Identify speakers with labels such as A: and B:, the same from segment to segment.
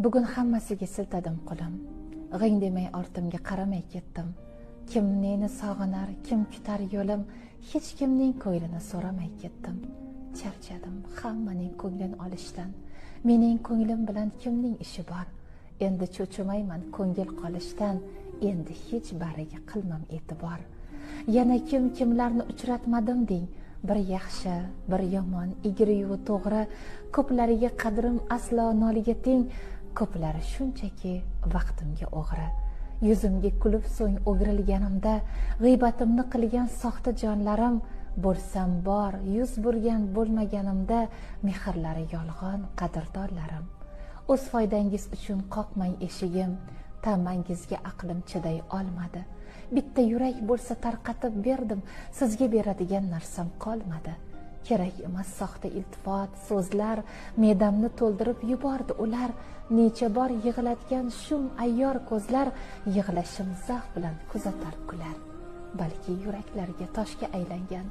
A: Bugun hammasiga siltadim qo'lim. G'ing demay ortimga qaramay ketdim. Kim meni sog'inar, kim kutar yo'lim, hech kimning ko'nglini so'ramay ketdim. Charchadim hammaning ko'nglini olishdan. Mening ko'nglim bilan kimning ishi bor? Endi cho'chimayman ko'ngil qolishdan, endi hech bariga qilmam e'tibor. Yana kimlarni uchratmadim deng. Bir yaxshi, bir yomon, egri-yu to'g'ri, ko'plariga qadrim aslo noliga teng, ko'plari shunchaki vaqtimga o'g'ri. Yuzimga kulib so'ng o'girilganimda, g'iybatimni qilgan soxta jonlarim, bo'lsam bor, yuz burgan bo'lmaganimda, mehrlari yolg'on qadrdonlarim. O'z foydangiz uchun qoqmang eshigim, ta'mangizga aqlim chiday olmadi. Bitta yurak bo'lsa tarqatib berdim, sizga beradigan narsam qolmadi. Kerak emas soxta iltifot, so'zlar, me'damni to'ldirib yubordi ular. Necha bor yig'latgan shum ayyor ko'zlar, yig'lashim zavq bilan kuzatar kular. Balki yuraklarga toshga aylangan,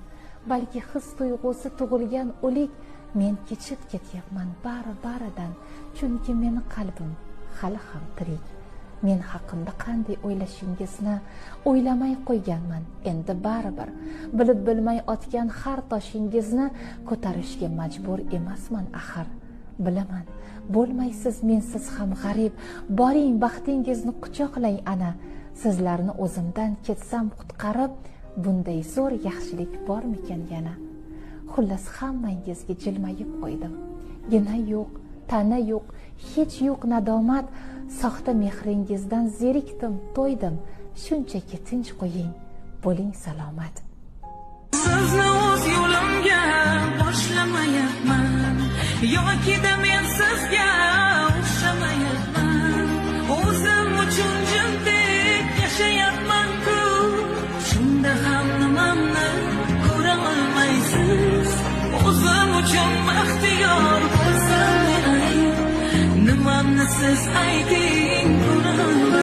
A: balki his tuyg'usi tug'ilgan o'lik, men kechib ketyapman bari-baridan, chunki meni qalbim hali ham tirik. Men haqimda qanday o'ylashingizni o'ylamay qo'yganman, endi baribir. Bilib bilmay otgan har toshingizni ko'tarishga majbur emasman axir. Bilaman, bo'lmaysiz mensiz ham g'arib. Boring baxtingizni quchoqlang ana. Sizlarni o'zimdan ketsam qutqarib, bunday zo'r yaxshilik bormikan yana? Xullas hammangizga jilmayib qo'ydim. Gina yo'q, ta'na yo'q, hech yo'q nadomat. Soxta mehringizdan zerikdim, to'ydim. Shunchaki tinch qo'ying, bo'ling salomat.
B: Sizni o'z yo'limga boshlamayapman, yoki-da men sizga o'xshamayapman. O'zim uchun jindek yashayapman-ku, shunda ham nimamni ko'ra olmaysiz. O'zim uchun baxtiyor bo'lsam, nimamni siz ayting.